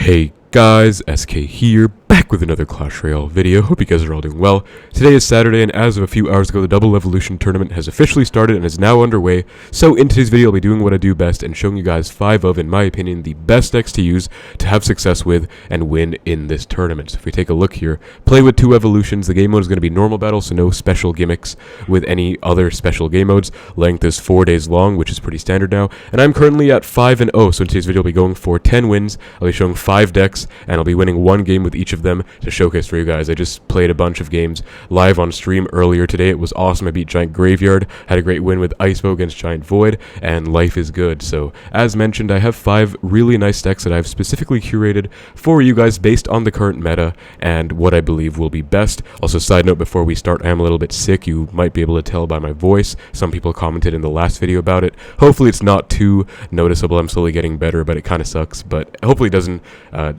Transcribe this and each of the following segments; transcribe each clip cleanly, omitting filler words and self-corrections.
Hey guys, SK here, back with another Clash Royale video. Hope you guys are all doing well. Today is Saturday, and as of a few hours ago, the Double LavaLoon tournament has officially started and is now underway. So in today's video, I'll be doing what I do best and showing you guys 5 of, in my opinion, the best decks to use to have success with and win in this tournament. So if we take a look here, play with 2 evolutions. The game mode is going to be normal battle, so no special gimmicks with any other special game modes. Length is 4 days long, which is pretty standard now. And I'm currently at 5-0, so in today's video, I'll be going for 10 wins. I'll be showing 5 decks, and I'll be winning 1 game with each of them to showcase for you guys. I just played a bunch of games live on stream earlier today. It was awesome. I beat Giant Graveyard, had a great win with Icevo against Giant Void, and life is good. So as mentioned, I have 5 really nice decks that I've specifically curated for you guys based on the current meta and what I believe will be best. Also, side note before we start, I am a little bit sick. You might be able to tell by my voice. Some people commented in the last video about it. Hopefully it's not too noticeable. I'm slowly getting better, but it kind of sucks. But hopefully it doesn't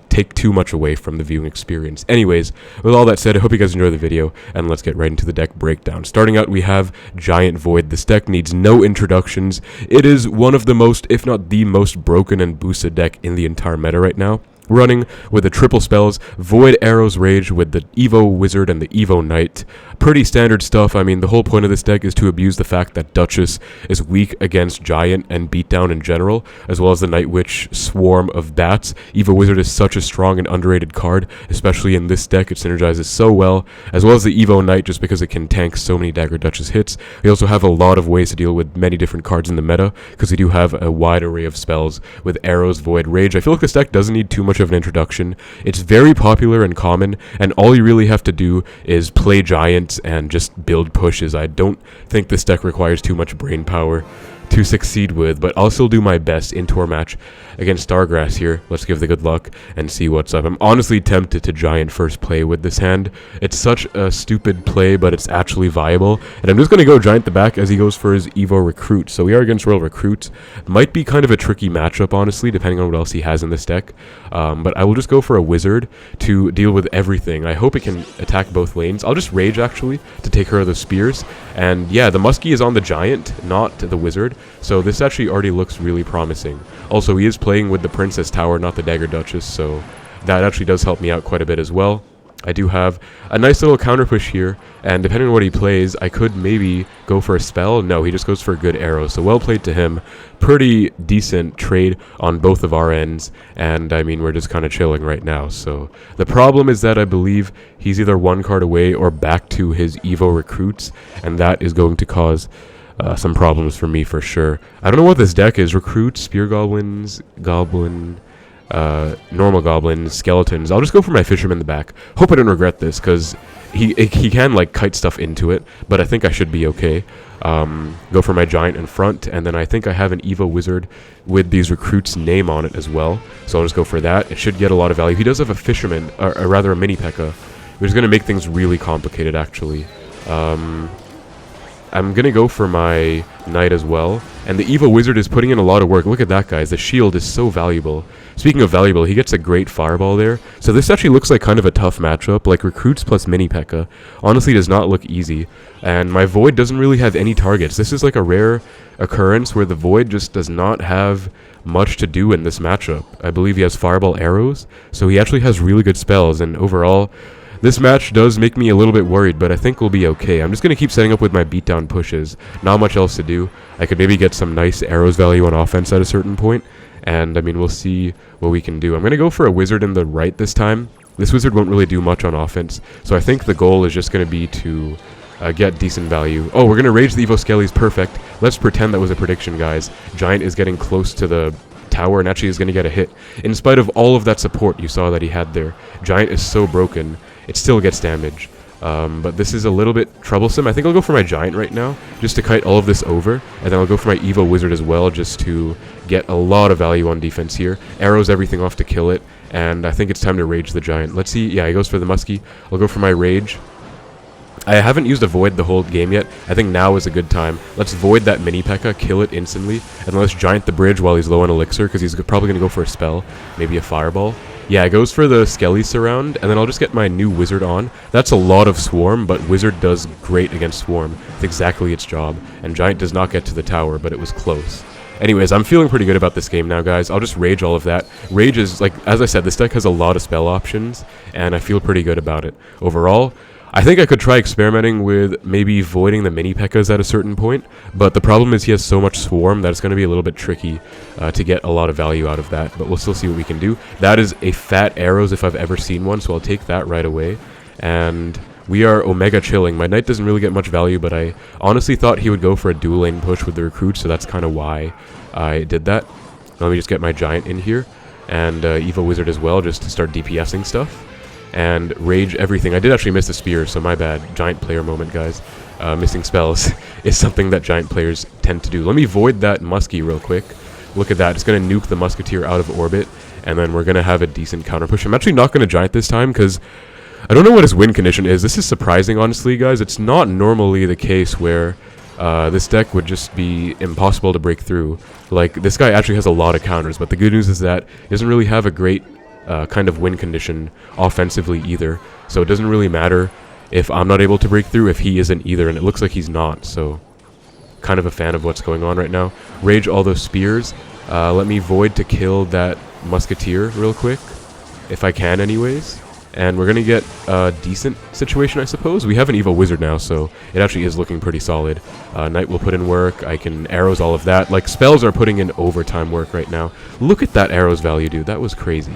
take too much away from the viewing experience. Anyways, with all that said, I hope you guys enjoy the video, and let's get right into the deck breakdown. Starting out, we have Giant Void. This deck needs no introductions. It is one of the most, if not the most broken and boosted deck in the entire meta right now. Running with the triple spells, Void, Arrows, Rage with the Evo Wizard and the Evo Knight. Pretty standard stuff. I mean, the whole point of this deck is to abuse the fact that Duchess is weak against Giant and Beatdown in general, as well as the Night Witch swarm of bats. Evo Wizard is such a strong and underrated card, especially in this deck. It synergizes so well, as well as the Evo Knight, just because it can tank so many Dagger Duchess hits. We also have a lot of ways to deal with many different cards in the meta, because we do have a wide array of spells with Arrows, Void, Rage. I feel like this deck doesn't need too much of an introduction. It's very popular and common, and all you really have to do is play Giants and just build pushes. I don't think this deck requires too much brain power to succeed with, but I'll still do my best into our match against Stargrass here. Let's give the good luck and see what's up. I'm honestly tempted to Giant first play with this hand. It's such a stupid play, but it's actually viable, and I'm just going to go Giant the back as he goes for his Evo Recruit. So we are against Royal Recruit. Might be kind of a tricky matchup, honestly, depending on what else he has in this deck, but I will just go for a Wizard to deal with everything. I hope it can attack both lanes. I'll just Rage, actually, to take care of the spears, and yeah, the Muskie is on the Giant, not the Wizard, so this actually already looks really promising. Also, he is playing with the Princess Tower, not the Dagger Duchess, so that actually does help me out quite a bit as well. I do have a nice little counter push here, and depending on what he plays, I could maybe go for a spell. No, he just goes for a good arrow, so well played to him. Pretty decent trade on both of our ends, and I mean, we're just kind of chilling right now. So the problem is that I believe he's either 1 card away or back to his Evo Recruits, and that is going to cause some problems for me for sure. I don't know what this deck is. Recruit, Spear Goblins, Goblin, normal Goblins, Skeletons. I'll just go for my Fisherman in the back. Hope I don't regret this, because he can like kite stuff into it, but I think I should be okay. Go for my Giant in front, and then I think I have an Evo Wizard with these Recruits' name on it as well, so I'll just go for that. It should get a lot of value. He does have a Fisherman, or rather a Mini P.E.K.K.A, which is going to make things really complicated, actually. I'm going to go for my Knight as well. And the Evo Wizard is putting in a lot of work. Look at that, guys. The shield is so valuable. Speaking of valuable, he gets a great Fireball there. So this actually looks like kind of a tough matchup. Like Recruits plus Mini P.E.K.K.A. honestly does not look easy. And my Void doesn't really have any targets. This is like a rare occurrence where the Void just does not have much to do in this matchup. I believe he has Fireball Arrows. So he actually has really good spells. And overall, this match does make me a little bit worried, but I think we'll be okay. I'm just going to keep setting up with my beatdown pushes. Not much else to do. I could maybe get some nice arrows value on offense at a certain point, and I mean, we'll see what we can do. I'm going to go for a Wizard in the right this time. This Wizard won't really do much on offense, so I think the goal is just going to be to get decent value. Oh, we're going to Rage the Evo Skellies. Perfect. Let's pretend that was a prediction, guys. Giant is getting close to the tower and actually is going to get a hit. In spite of all of that support you saw that he had there, Giant is so broken. It still gets damage, but this is a little bit troublesome. I think I'll go for my Giant right now, just to kite all of this over, and then I'll go for my Evo Wizard as well, just to get a lot of value on defense here. Arrows everything off to kill it, and I think it's time to Rage the Giant. Let's see. Yeah, he goes for the Muskie. I'll go for my Rage. I haven't used a Void the whole game yet. I think now is a good time. Let's Void that Mini P.E.K.K.A, kill it instantly, and let's Giant the bridge while he's low on Elixir, because he's probably going to go for a spell, maybe a Fireball. Yeah, it goes for the Skelly Surround, and then I'll just get my new Wizard on. That's a lot of Swarm, but Wizard does great against Swarm. It's exactly its job, and Giant does not get to the tower, but it was close. Anyways, I'm feeling pretty good about this game now, guys. I'll just rage all of that. Rage is, like, as I said, this deck has a lot of spell options, and I feel pretty good about it. Overall, I think I could try experimenting with maybe voiding the mini P.E.K.K.A.s at a certain point, but the problem is he has so much swarm that it's going to be a little bit tricky to get a lot of value out of that, but we'll still see what we can do. That is a fat arrows if I've ever seen one, so I'll take that right away. And we are Omega chilling. My knight doesn't really get much value, but I honestly thought he would go for a dual lane push with the recruit, so that's kind of why I did that. Let me just get my giant in here, and Evo Wizard as well, just to start DPSing stuff. And rage everything. I did actually miss the spear, so my bad. Giant player moment, guys. Missing spells is something that giant players tend to do. Let me void that muskie real quick. Look at that. It's going to nuke the musketeer out of orbit, and then we're going to have a decent counter push. I'm actually not going to giant this time, because I don't know what his win condition is. This is surprising, honestly, guys. It's not normally the case where this deck would just be impossible to break through. Like, this guy actually has a lot of counters, but the good news is that he doesn't really have a great kind of win condition offensively either, so it doesn't really matter if I'm not able to break through if he isn't either, and it looks like he's not, so kind of a fan of what's going on right now. Rage all those spears. Let me void to kill that musketeer real quick, if I can anyways, and we're gonna get a decent situation, I suppose. We have an Evo Wizard now, so it actually is looking pretty solid. Knight will put in work. I can arrows all of that. Like, spells are putting in overtime work right now. Look at that arrows value, dude. That was crazy.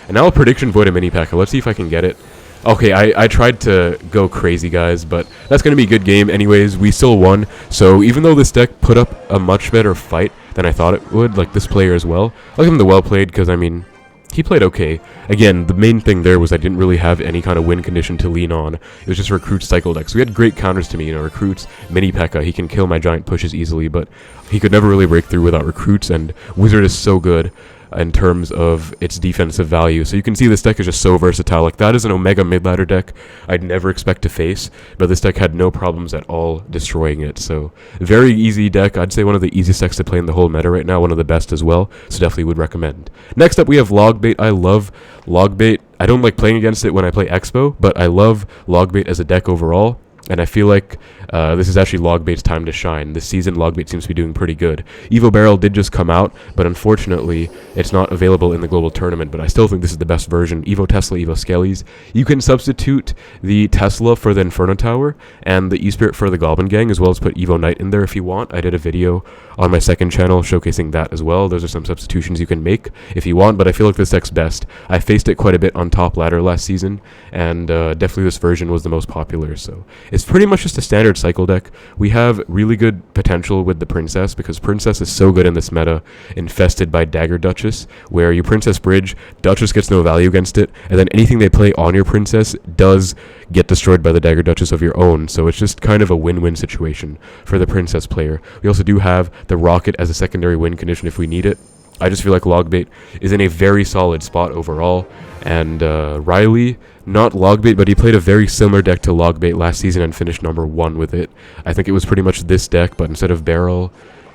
And now I'll prediction void a mini P.E.K.K.A. Let's see if I can get it. Okay, I tried to go crazy, guys, but that's going to be a good game. Anyways, we still won. So even though this deck put up a much better fight than I thought it would, like this player as well, I'll give him the well played because, I mean, he played okay. Again, the main thing there was I didn't really have any kind of win condition to lean on. It was just recruit cycle deck. So we had great counters to me, you know, recruits, mini P.E.K.K.A. He can kill my giant pushes easily, but he could never really break through without recruits, and Wizard is so good in terms of its defensive value. So you can see this deck is just so versatile. Like, that is an Omega mid-ladder deck I'd never expect to face, but this deck had no problems at all destroying it. So very easy deck. I'd say one of the easiest decks to play in the whole meta right now, one of the best as well, so definitely would recommend. Next up we have Logbait. I love Logbait. I don't like playing against it when I play Expo, but I love Logbait as a deck overall. And I feel like this is actually Logbait's time to shine. This season, Logbait seems to be doing pretty good. Evo Barrel did just come out, but unfortunately, it's not available in the global tournament. But I still think this is the best version. Evo Tesla, Evo Skellies. You can substitute the Tesla for the Inferno Tower and the E-Spirit for the Goblin Gang, as well as put Evo Knight in there if you want. I did a video on my second channel showcasing that as well. Those are some substitutions you can make if you want, but I feel like this deck's best. I faced it quite a bit on top ladder last season, and definitely this version was the most popular, so it's pretty much just a standard cycle deck. We have really good potential with the Princess, because Princess is so good in this meta, infested by Dagger Duchess, where you Princess Bridge, Duchess gets no value against it, and then anything they play on your Princess does get destroyed by the Dagger Duchess of your own, so it's just kind of a win-win situation for the Princess player. We also do have the Rocket as a secondary win condition if we need it. I just feel like Logbait is in a very solid spot overall, and Riley, not Logbait, but he played a very similar deck to Logbait last season and finished number 1 with it. I think it was pretty much this deck, but instead of Barrel,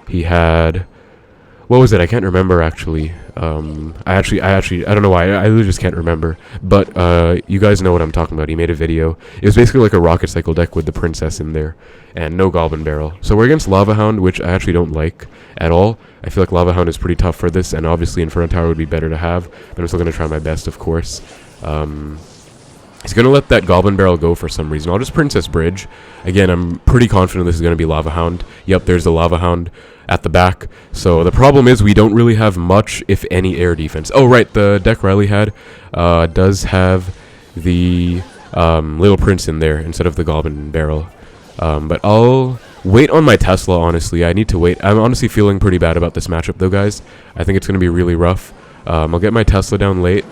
he had... what was it? I can't remember, actually. I don't know why. I literally just can't remember. But you guys know what I'm talking about. He made a video. It was basically like a Rocket Cycle deck with the Princess in there and no Goblin Barrel. So we're against LavaHound, which I actually don't like at all. I feel like LavaHound is pretty tough for this, and obviously Inferno Tower would be better to have, but I'm still going to try my best, of course. He's going to let that Goblin Barrel go for some reason. I'll just Princess Bridge. Again, I'm pretty confident this is going to be LavaHound. Yep, there's the LavaHound at the back. So the problem is we don't really have much, if any, air defense. Oh, right, the deck Riley had does have the Little Prince in there instead of the Goblin Barrel. But I'll wait on my Tesla, honestly. I need to wait. I'm honestly feeling pretty bad about this matchup, though, guys. I think it's going to be really rough. I'll get my Tesla down late,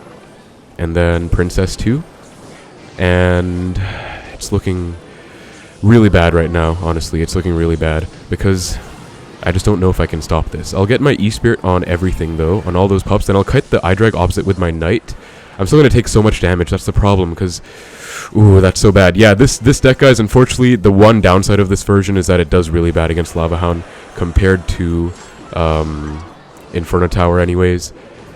and then Princess 2. And it's looking really bad right now, honestly. It's looking really bad because I just don't know if I can stop this. I'll get my E-Spirit on everything, though, on all those pups. Then I'll kite the iDrag opposite with my Knight. I'm still going to take so much damage. That's the problem, because... ooh, that's so bad. Yeah, this deck, guys, unfortunately, the one downside of this version is that it does really bad against LavaHound compared to Inferno Tower anyways.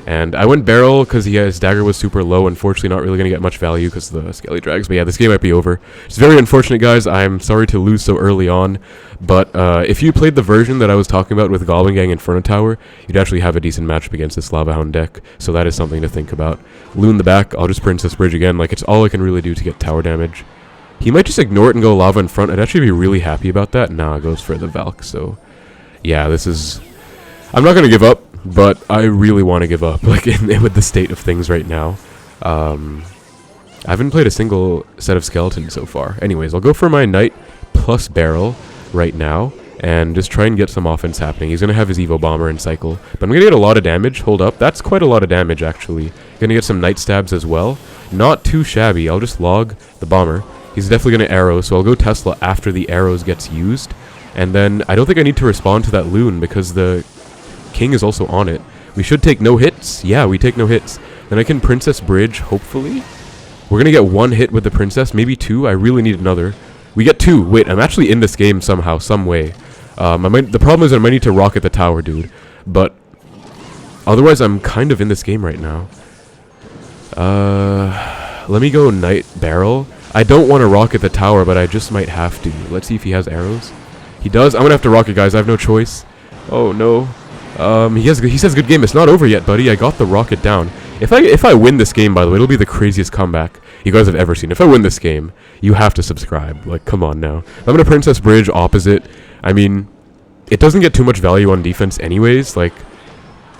And I went barrel because his dagger was super low. Unfortunately, not really going to get much value because of the Skelly Drags. But yeah, this game might be over. It's very unfortunate, guys. I'm sorry to lose so early on. But if you played the version that I was talking about with Goblin Gang Inferno Tower, you'd actually have a decent matchup against this Lava Hound deck. So that is something to think about. Loon the back. I'll just Princess Bridge again. Like, it's all I can really do to get tower damage. He might just ignore it and go Lava in front. I'd actually be really happy about that. Nah, goes for the Valk. So yeah, this is... I'm not going to give up. But I really want to give up, like, with the state of things right now. I haven't played a single set of skeletons so far. Anyways, I'll go for my Knight plus Barrel right now, and just try and get some offense happening. He's going to have his Evo Bomber and Cycle. But I'm going to get a lot of damage. Hold up. That's quite a lot of damage, actually. Going to get some Knight Stabs as well. Not too shabby. I'll just log the Bomber. He's definitely going to arrow, so I'll go Tesla after the arrows gets used. And then I don't think I need to respond to that Loon because the King is also on it. We should take no hits. Yeah, we take no hits. Then I can Princess Bridge, hopefully. We're gonna get one hit with the Princess, maybe two. I really need another. We get two. Wait, I'm actually in this game somehow, some way. The problem is I might need to rocket the tower, dude. But otherwise, I'm kind of in this game right now. Let me go Knight Barrel. I don't want to rocket the tower, but I just might have to. Let's see if he has arrows. He does. I'm gonna have to rocket, guys. I have no choice. Oh no. He says good game. It's not over yet, buddy. I got the rocket down. If I win this game, by the way, it'll be the craziest comeback you guys have ever seen. If I win this game, you have to subscribe. Like, come on now. I'm gonna Princess Bridge opposite. I mean, it doesn't get too much value on defense anyways. Like,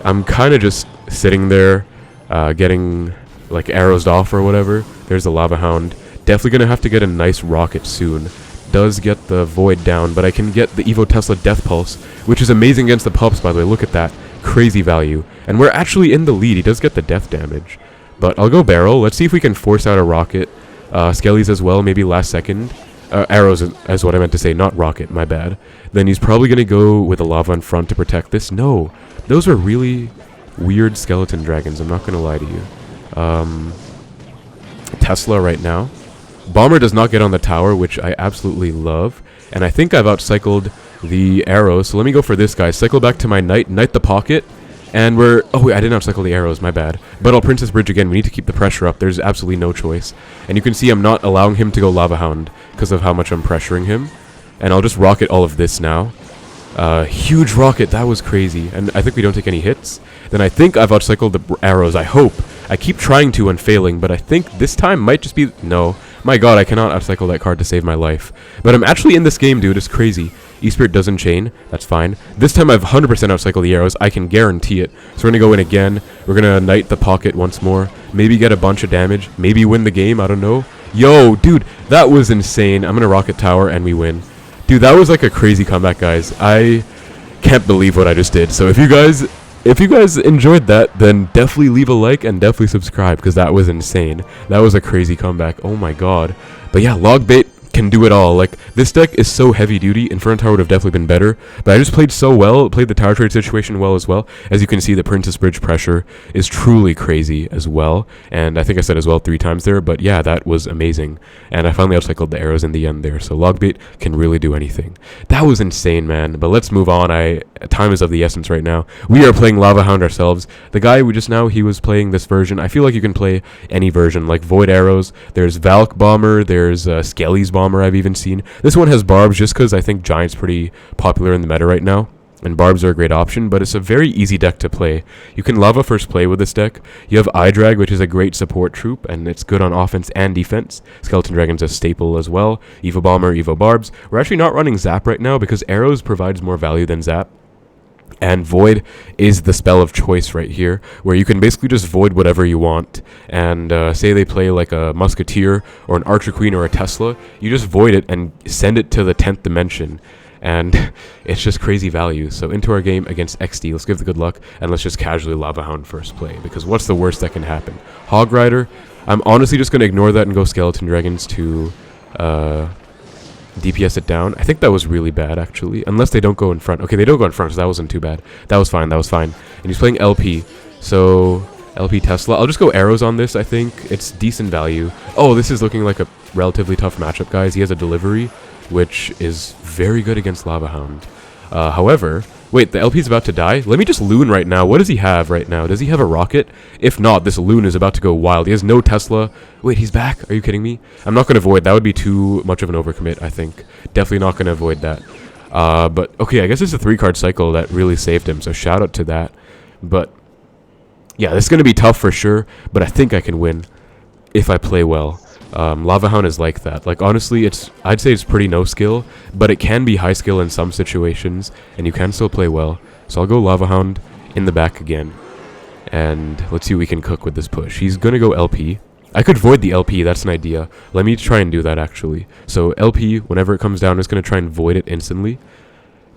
I'm kind of just sitting there, getting, like, arrowed off or whatever. There's the Lava Hound. Definitely gonna have to get a nice rocket soon. Does get the Void down, but I can get the Evo Tesla Death Pulse, which is amazing against the pups, by the way. Look at that. Crazy value. And we're actually in the lead. He does get the death damage. But I'll go Barrel. Let's see if we can force out a rocket. Skellies as well, maybe last second. Arrows is what I meant to say, not rocket, my bad. Then he's probably going to go with a Lava in front to protect this. No, those are really weird skeleton dragons, I'm not going to lie to you. Tesla right now. Bomber does not get on the tower, which I absolutely love. And I think I've outcycled the arrows. So let me go for this guy. Cycle back to my Knight. Knight the pocket. And we're... Oh, wait, I didn't outcycle the arrows. My bad. But I'll Princess Bridge again. We need to keep the pressure up. There's absolutely no choice. And you can see I'm not allowing him to go Lava Hound because of how much I'm pressuring him. And I'll just rocket all of this now. Huge rocket. That was crazy. And I think we don't take any hits. Then I think I've outcycled the arrows. I hope. I keep trying to and failing. But I think this time might just be... No. My god, I cannot outcycle that card to save my life. But I'm actually in this game, dude. It's crazy. E-Spirit doesn't chain. That's fine. This time I've 100% outcycled the arrows. I can guarantee it. So we're going to go in again. We're going to Knight the pocket once more. Maybe get a bunch of damage. Maybe win the game. I don't know. Yo, dude. That was insane. I'm going to Rocket Tower and we win. Dude, that was like a crazy comeback, guys. I can't believe what I just did. So if you guys enjoyed that, then definitely leave a like and definitely subscribe because that was insane. That was a crazy comeback. Oh my god. But yeah, Logbait can do it all. Like, this deck is so heavy duty. Inferno Tower would have definitely been better, but I just played so well, played the tower trade situation well as well. As you can see, the Princess Bridge pressure is truly crazy as well, and I think I said as well 3 times there, but yeah, that was amazing. And I finally outcycled the arrows in the end there, so Logbait can really do anything. That was insane, man. But let's move on. Time is of the essence right now. We are playing Lava Hound ourselves. The guy we just now, he was playing this version. I feel like you can play any version, like Void Arrows. There's Valk Bomber. There's Skelly's Bomber I've even seen. This one has Barbs just because I think Giant's pretty popular in the meta right now. And Barbs are a great option, but it's a very easy deck to play. You can Lava First Play with this deck. You have iDrag, which is a great support troop, and it's good on offense and defense. Skeleton Dragon's a staple as well. Evo Bomber, Evo Barbs. We're actually not running Zap right now because Arrows provides more value than Zap. And Void is the spell of choice right here, where you can basically just Void whatever you want. And say they play like a Musketeer or an Archer Queen or a Tesla, you just Void it and send it to the 10th dimension. And it's just crazy value. So into our game against XD, let's give the good luck, and let's just casually Lava Hound first play, because what's the worst that can happen? Hog Rider, I'm honestly just going to ignore that and go Skeleton Dragons to DPS it down. I think that was really bad, actually. Unless they don't go in front. Okay, they don't go in front, so that wasn't too bad. That was fine, that was fine. And he's playing LP. So, LP Tesla. I'll just go arrows on this, I think. It's decent value. Oh, this is looking like a relatively tough matchup, guys. He has a delivery, which is very good against Lava Hound. However, Wait, the LP's about to die? Let me just Loon right now. What does he have right now? Does he have a rocket? If not, this Loon is about to go wild. He has no Tesla. Wait, he's back? Are you kidding me? I'm not going to avoid. That would be too much of an overcommit, I think. Definitely not going to avoid that. But, okay, I guess it's a 3-card cycle that really saved him, so shout out to that. But, yeah, this is going to be tough for sure, but I think I can win if I play well. LavaHound is like that. Like, honestly, I'd say it's pretty no skill, but it can be high skill in some situations, and you can still play well. So I'll go LavaHound in the back again, and let's see what we can cook with this push. He's gonna go LP. I could void the LP, that's an idea. Let me try and do that, actually. So LP, whenever it comes down, I'm just gonna try and void it instantly.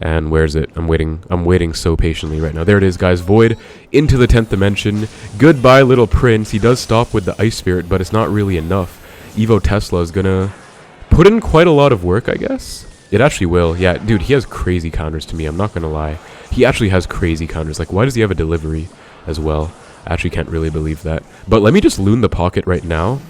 And where's it? I'm waiting so patiently right now. There it is, guys. Void into the 10th dimension. Goodbye, little prince. He does stop with the Ice Spirit, but it's not really enough. Evo Tesla is gonna put in quite a lot of work, I guess. It actually will. Yeah, dude, he has crazy counters to me. I'm not gonna lie. He actually has crazy counters. Like, why does he have a delivery as well? I actually can't really believe that. But let me just Loon the pocket right now.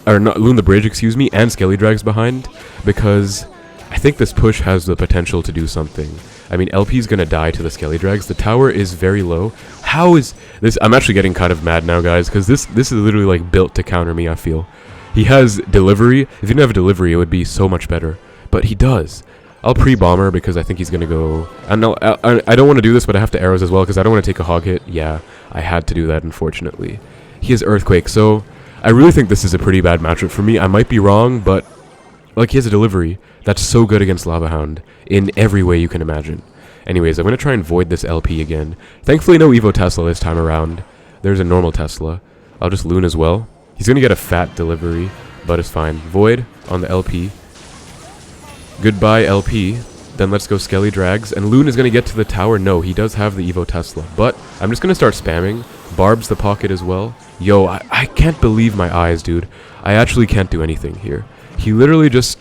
Or not Loon the bridge, excuse me, and Skelly Drags behind. Because I think this push has the potential to do something. I mean, LP's gonna die to the Skelly Drags. The tower is very low. How is this? I'm actually getting kind of mad now, guys, because this is literally like built to counter me, I feel. He has delivery. If he didn't have delivery, it would be so much better. But he does. I'll pre-bomber because I think he's going to go... I don't want to do this, but I have to arrows as well because I don't want to take a hog hit. Yeah, I had to do that, unfortunately. He has Earthquake, so I really think this is a pretty bad matchup for me. I might be wrong, but like he has a delivery. That's so good against LavaHound in every way you can imagine. Anyways, I'm going to try and void this LP again. Thankfully, no Evo Tesla this time around. There's a normal Tesla. I'll just Loon as well. He's going to get a fat delivery, but it's fine. Void on the LP. Goodbye, LP. Then let's go Skelly Drags. And Loon is going to get to the tower. No, he does have the Evo Tesla. But I'm just going to start spamming. Barbs the pocket as well. Yo, I can't believe my eyes, dude. I actually can't do anything here. He literally just...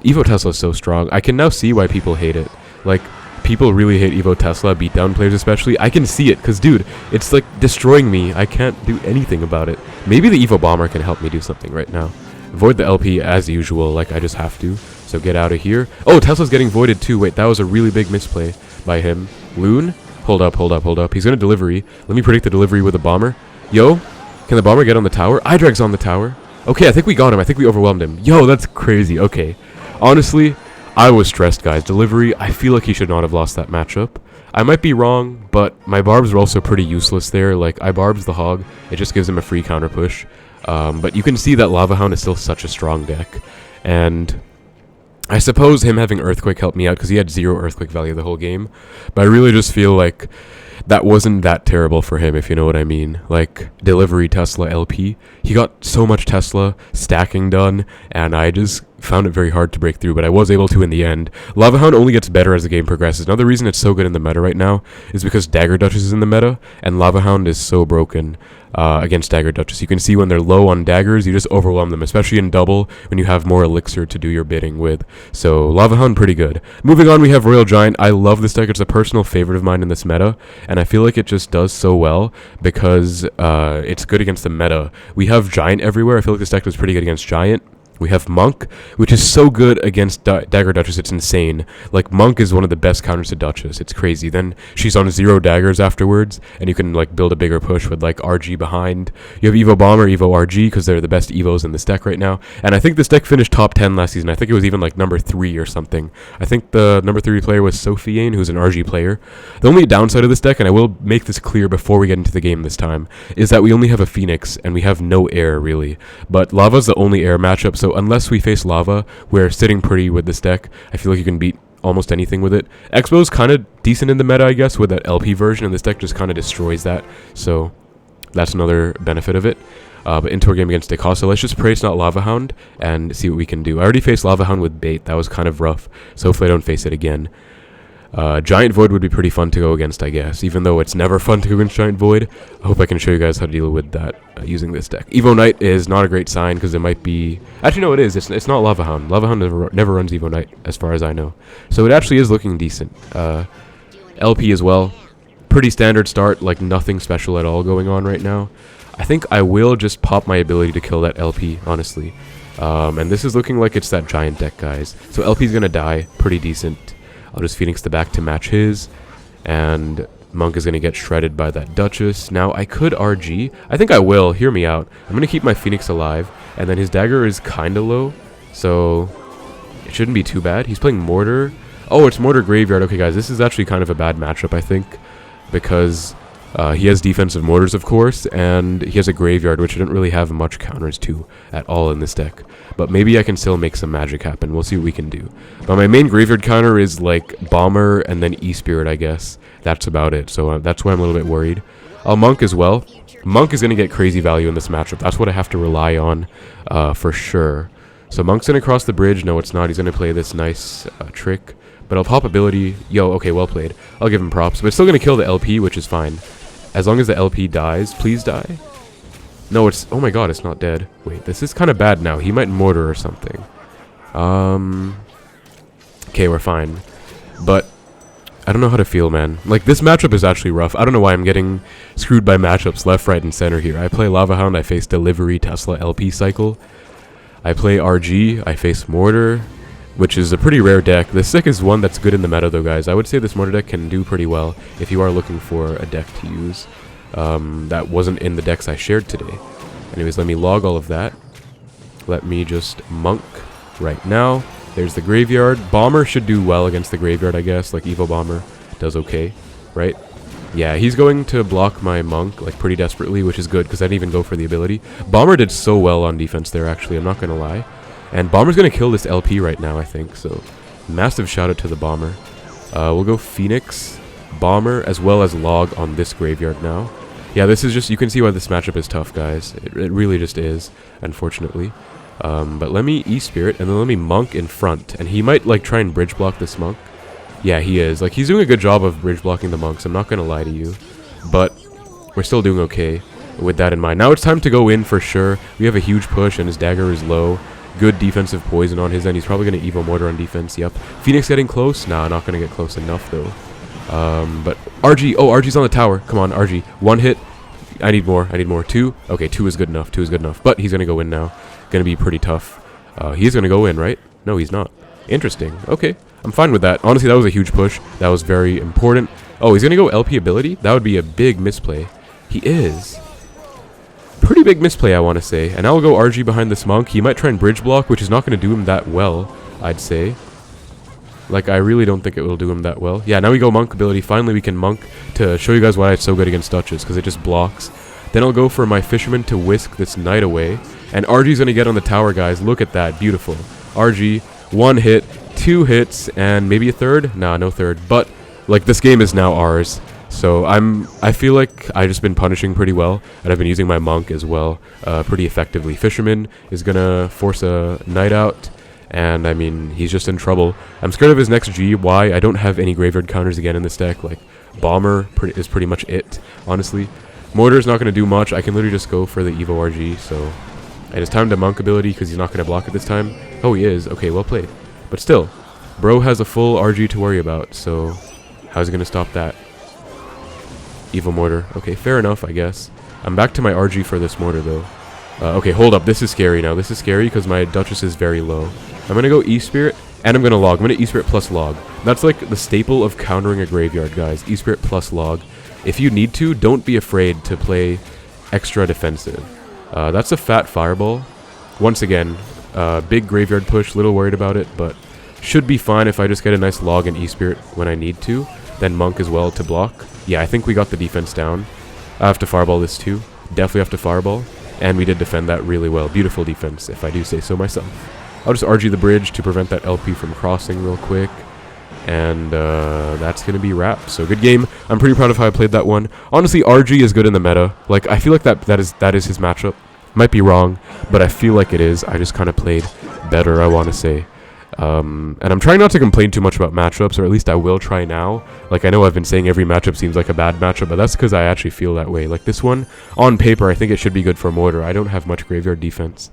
Evo Tesla is so strong. I can now see why people hate it. Like, people really hate Evo Tesla, beatdown players especially. I can see it, because, dude, it's like destroying me. I can't do anything about it. Maybe the Evo Bomber can help me do something right now. Void the LP as usual, like I just have to. So get out of here. Oh, Tesla's getting voided too. Wait, that was a really big misplay by him. Loon? Hold up. He's going to delivery. Let me predict the delivery with a bomber. Yo, can the bomber get on the tower? iDrag's on the tower. Okay, I think we got him. I think we overwhelmed him. Yo, that's crazy. Okay. Honestly, I was stressed, guys. Delivery, I feel like he should not have lost that matchup. I might be wrong, but my barbs were also pretty useless there. Like, I barbs the hog. It just gives him a free counter push. But you can see that LavaHound is still such a strong deck. And I suppose him having Earthquake helped me out because he had 0 Earthquake value the whole game. But I really just feel like that wasn't that terrible for him, if you know what I mean. Like, delivery Tesla LP. He got so much Tesla stacking done, and I just found it very hard to break through, but I was able to in the end. LavaHound only gets better as the game progresses. Another reason it's so good in the meta right now is because Dagger Duchess is in the meta, and LavaHound is so broken against Dagger Duchess. You can see when they're low on daggers, you just overwhelm them, especially in double when you have more elixir to do your bidding with. So LavaHound pretty good. Moving on, we have Royal Giant. I love this deck. It's a personal favorite of mine in this meta, and I feel like it just does so well because it's good against the meta. We have Giant everywhere. I feel like this deck is pretty good against Giant. We have Monk, which is so good against Dagger Duchess, it's insane. Like, Monk is one of the best counters to Duchess, it's crazy. Then she's on 0 daggers afterwards, and you can, like, build a bigger push with, like, RG behind. You have Evo Bomber, Evo RG, because they're the best Evos in this deck right now. And I think this deck finished top 10 last season. I think it was even, like, number 3 or something. I think the number 3 player was Sophiane, who's an RG player. The only downside of this deck, and I will make this clear before we get into the game this time, is that we only have a Phoenix, and we have no air, really. But Lava's the only air matchup, so unless we face Lava, we're sitting pretty with this deck. I feel like you can beat almost anything with it. Expo's kind of decent in the meta, I guess, with that LP version, and this deck just kind of destroys that. So that's another benefit of it. But into our game against Decosta, let's just pray it's not LavaHound and see what we can do. I already faced LavaHound with bait. That was kind of rough, so hopefully I don't face it again. Giant Void would be pretty fun to go against, I guess, even though it's never fun to go against Giant Void. I hope I can show you guys how to deal with that using this deck. Evo Knight is not a great sign because it might be... Actually, no, it is. It's not LavaHound. LavaHound never runs Evo Knight, as far as I know. So it actually is looking decent. LP as well. Pretty standard start, like nothing special at all going on right now. I think I will just pop my ability to kill that LP, honestly. And this is looking like it's that Giant deck, guys. So LP's gonna die. Pretty decent. I'll just Phoenix the back to match his. And Monk is going to get shredded by that Duchess. Now, I could RG. I think I will. Hear me out. I'm going to keep my Phoenix alive. And then his dagger is kind of low. So, it shouldn't be too bad. He's playing Mortar. Oh, it's Mortar Graveyard. Okay, guys, this is actually kind of a bad matchup, I think. Because he has defensive Mortars, of course. And he has a Graveyard, which I don't really have much counters to at all in this deck. But maybe I can still make some magic happen. We'll see what we can do. But my main Graveyard counter is like Bomber and then E-Spirit, I guess. That's about it. So that's why I'm a little bit worried. I'll Monk as well. Monk is going to get crazy value in this matchup. That's what I have to rely on for sure. So Monk's going to cross the bridge. No, it's not. He's going to play this nice trick. But I'll pop ability. Yo, okay, well played. I'll give him props. But it's still going to kill the LP, which is fine. As long as the LP dies. Please die. No, it's... Oh my god, it's not dead. Wait, this is kind of bad now. He might Mortar or something. Okay, we're fine. But I don't know how to feel, man. Like, this matchup is actually rough. I don't know why I'm getting screwed by matchups left, right, and center here. I play Lava Hound. I face Delivery, Tesla, LP cycle. I play RG. I face Mortar, which is a pretty rare deck. The Sick is one that's good in the meta, though, guys. I would say this Mortar deck can do pretty well if you are looking for a deck to use. That wasn't in the decks I shared today. Anyways, let me log all of that. Let me just Monk right now. There's the Graveyard. Bomber should do well against the Graveyard, I guess. Like, Evo Bomber does okay, right? Yeah, he's going to block my Monk, like, pretty desperately, which is good, because I didn't even go for the ability. Bomber did so well on defense there, actually. I'm not going to lie. And Bomber's going to kill this LP right now, I think. So, massive shout out to the Bomber. We'll go Phoenix, Bomber, as well as Log on this Graveyard now. Yeah, this is just... You can see why this matchup is tough, guys. It really just is, unfortunately. But let me E-Spirit, and then let me Monk in front. And he might, like, try and bridge block this Monk. Yeah, he is. Like, he's doing a good job of bridge blocking the Monks. I'm not going to lie to you. But we're still doing okay with that in mind. Now it's time to go in for sure. We have a huge push, and his dagger is low. Good defensive poison on his end. He's probably going to Evo Mortar on defense. Yep. Phoenix getting close? Nah, not going to get close enough, though. But RG. Oh, RG's on the tower. Come on, RG. One hit. I need more. I need more. Two. Okay, two is good enough. Two is good enough. But he's going to go in now. Going to be pretty tough. He's going to go in, right? No, he's not. Interesting. Okay. I'm fine with that. Honestly, that was a huge push. That was very important. Oh, he's going to go LP ability? That would be a big misplay. He is. Pretty big misplay, I want to say. And I'll go RG behind this Monk. He might try and bridge block, which is not going to do him that well, I'd say. Like, I really don't think it will do him that well. Yeah, now we go Monk ability. Finally, we can Monk to show you guys why it's so good against Duchess, because it just blocks. Then I'll go for my Fisherman to whisk this Knight away. And RG's going to get on the tower, guys. Look at that. Beautiful. RG, one hit, two hits, and maybe a third? Nah, no third. But, like, this game is now ours. So I feel like I've just been punishing pretty well, and I've been using my Monk as well pretty effectively. Fisherman is going to force a Knight out, and I mean, he's just in trouble. I'm scared of his next G. Why? I don't have any Graveyard counters again in this deck. Like, Bomber is pretty much it, honestly. Mortar's not going to do much. I can literally just go for the Evo RG, so... And it's time to Monk ability, because he's not going to block it this time. Oh, he is. Okay, well played. But still, bro has a full RG to worry about, so... How's he going to stop that? Evo Mortar. Okay, fair enough, I guess. I'm back to my RG for this Mortar, though. Okay, hold up. This is scary now. This is scary because my Duchess is very low. I'm going to go E-Spirit, and I'm going to Log. I'm going to E-Spirit plus Log. That's like the staple of countering a Graveyard, guys. E-Spirit plus Log. If you need to, don't be afraid to play extra defensive. That's a fat Fireball. Once again, big Graveyard push. Little worried about it, but should be fine if I just get a nice Log and E-Spirit when I need to. Then Monk as well to block. Yeah, I think we got the defense down. I have to Fireball this too. Definitely have to Fireball. And we did defend that really well. Beautiful defense, if I do say so myself. I'll just RG the bridge to prevent that LP from crossing real quick. And that's going to be wrap. So good game. I'm pretty proud of how I played that one. Honestly, RG is good in the meta. Like, I feel like that is his matchup. Might be wrong, but I feel like it is. I just kind of played better, I want to say. And I'm trying not to complain too much about matchups, or at least I will try now. Like, I know I've been saying every matchup seems like a bad matchup, but that's because I actually feel that way. Like, this one, on paper, I think it should be good for Mortar. I don't have much Graveyard defense,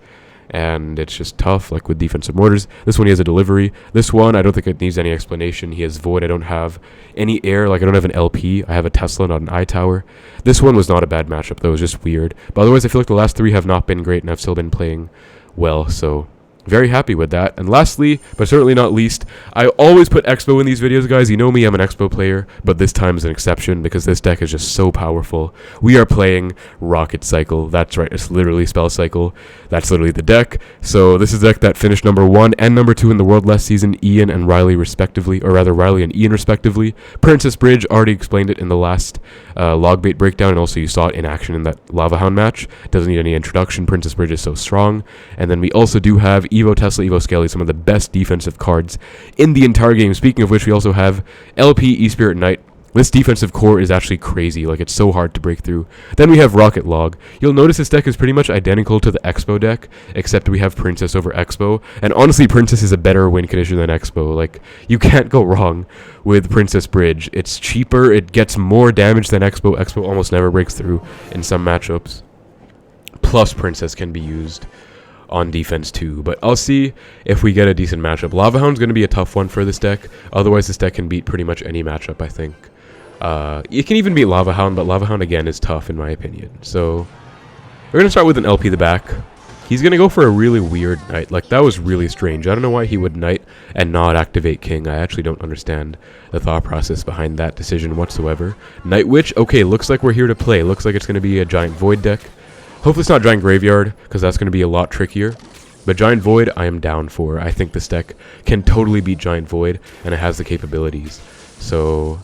and it's just tough, like, with defensive Mortars. This one, he has a Delivery. This one, I don't think it needs any explanation. He has Void. I don't have any air. Like, I don't have an LP. I have a Tesla, not an I-Tower. This one was not a bad matchup, though. It was just weird. But otherwise, I feel like the last three have not been great, and I've still been playing well, so... very happy with that. And lastly, but certainly not least, I always put Expo in these videos, guys. You know me, I'm an Expo player, but this time is an exception because this deck is just so powerful. We are playing Rocket Cycle. That's right, it's literally Spell Cycle. That's literally the deck. So this is the deck that finished number 1 and number 2 in the world last season, Ian and Riley respectively, or rather Riley and Ian respectively. Princess Bridge, already explained it in the last Logbait breakdown, and also you saw it in action in that LavaHound match. Doesn't need any introduction, Princess Bridge is so strong. And then we also do have Evo Tesla, Evo Skelly, some of the best defensive cards in the entire game. Speaking of which, we also have LP, E-Spirit Knight. This defensive core is actually crazy, like it's so hard to break through. Then we have Rocket Log. You'll notice this deck is pretty much identical to the Expo deck, except we have Princess over Expo. And honestly, Princess is a better win condition than Expo. Like, you can't go wrong with Princess Bridge. It's cheaper, it gets more damage than Expo. Expo almost never breaks through in some matchups. Plus, Princess can be used on defense too, but I'll see if we get a decent matchup. LavaHound's going to be a tough one for this deck. Otherwise, this deck can beat pretty much any matchup, I think. It can even beat LavaHound, but LavaHound again is tough in my opinion. So we're going to start with an LP the back. He's going to go for a really weird Knight. Like, that was really strange. I don't know why he would Knight and not activate King. I actually don't understand the thought process behind that decision whatsoever. Night Witch, okay, looks like we're here to play. Looks like it's going to be a Giant Void deck. Hopefully it's not Giant Graveyard, because that's going to be a lot trickier. But Giant Void, I am down for. I think this deck can totally beat Giant Void, and it has the capabilities. So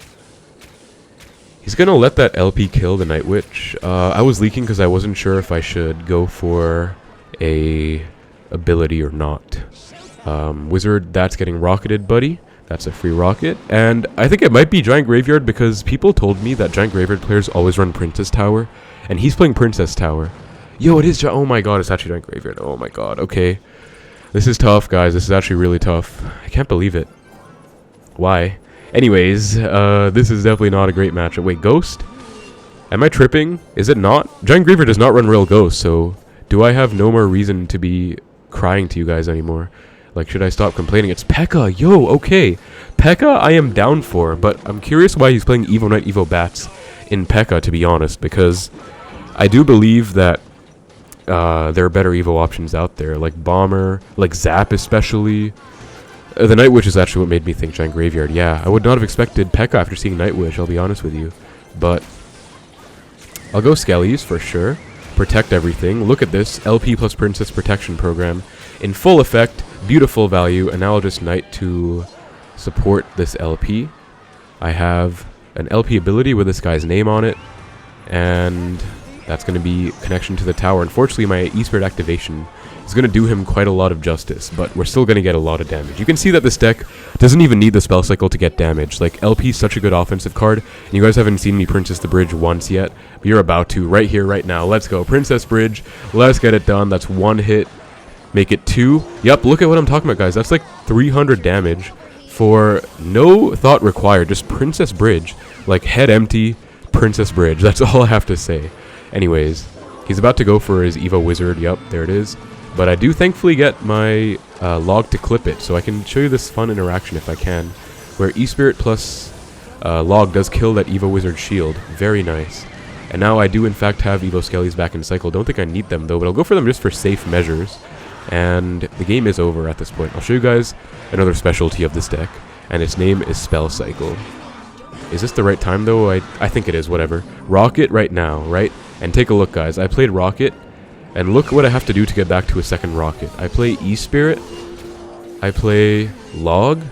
he's going to let that LP kill the Night Witch. I was leaking because I wasn't sure if I should go for a ability or not. Wizard, that's getting rocketed, buddy. That's a free rocket. And I think it might be Giant Graveyard because people told me that Giant Graveyard players always run Princess Tower. And he's playing Princess Tower. Yo, it is oh my god, it's actually Giant Graveyard. Oh my god, okay. This is tough, guys. This is actually really tough. I can't believe it. Why? Anyways, this is definitely not a great matchup. Wait, Ghost? Am I tripping? Is it not? Giant Graveyard does not run real Ghost, so do I have no more reason to be crying to you guys anymore? Like, should I stop complaining? It's P.E.K.K.A. Yo, okay. P.E.K.K.A. I am down for, but I'm curious why he's playing Evo Knight, Evo Bats in P.E.K.K.A., to be honest, because I do believe that there are better Evo options out there, like Bomber, like Zap especially. The Night Witch is actually what made me think Giant Graveyard. Yeah, I would not have expected P.E.K.K.A. after seeing Night Witch, I'll be honest with you. But I'll go Skellies for sure. Protect everything. Look at this, LP plus Princess Protection program. In full effect, beautiful value, and now I'll just Knight to support this LP. I have an LP ability with this guy's name on it, and that's going to be connection to the tower. Unfortunately, my E-Spirit activation is going to do him quite a lot of justice, but we're still going to get a lot of damage. You can see that this deck doesn't even need the spell cycle to get damage. Like, LP is such a good offensive card, and you guys haven't seen me Princess the Bridge once yet, but you're about to right here, right now. Let's go. Princess Bridge. Let's get it done. That's one hit. Make it 2. Yep, look at what I'm talking about, guys. That's like 300 damage for no thought required. Just Princess Bridge. Like, head empty, Princess Bridge. That's all I have to say. Anyways, he's about to go for his Evo Wizard. Yep, there it is. But I do thankfully get my log to clip it, so I can show you this fun interaction if I can, where E-Spirit plus log does kill that Evo Wizard shield. Very nice. And now I do in fact have Evo Skellies back in cycle. Don't think I need them though, but I'll go for them just for safe measures. And the game is over at this point. I'll show you guys another specialty of this deck, and its name is Spell Cycle. Is this the right time though? I think it is, whatever. Rocket right now, right? And take a look, guys. I played Rocket, and look what I have to do to get back to a second Rocket. I play E-Spirit, I play Log,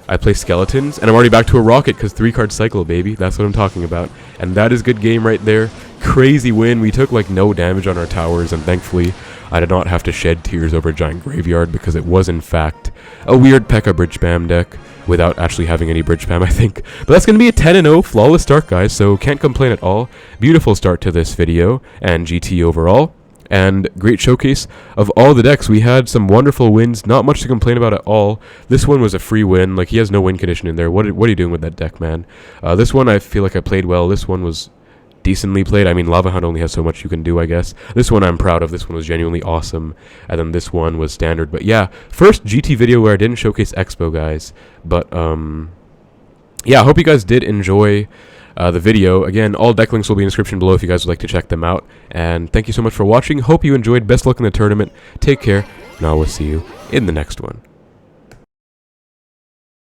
I play Skeletons, and I'm already back to a Rocket because 3-card cycle, baby. That's what I'm talking about. And that is good game right there. Crazy win. We took like no damage on our towers, and thankfully I did not have to shed tears over Giant Graveyard because it was in fact a weird P.E.K.K.A. bridge spam deck without actually having any bridge spam, I think. But that's going to be a 10-0 flawless start, guys, so can't complain at all. Beautiful start to this video and GT overall. And great showcase of all the decks. We had some wonderful wins, not much to complain about at all. This one was a free win, like he has no win condition in there. What are you doing with that deck, man? This one I feel like I played well. This one was decently played. I mean, LavaHound only has so much you can do, I guess. This one I'm proud of. This one was genuinely awesome. And then this one was standard. But yeah, first GT video where I didn't showcase Expo, guys. But yeah, I hope you guys did enjoy the video. Again, all deck links will be in the description below if you guys would like to check them out. And thank you so much for watching. Hope you enjoyed. Best luck in the tournament. Take care. And I will see you in the next one.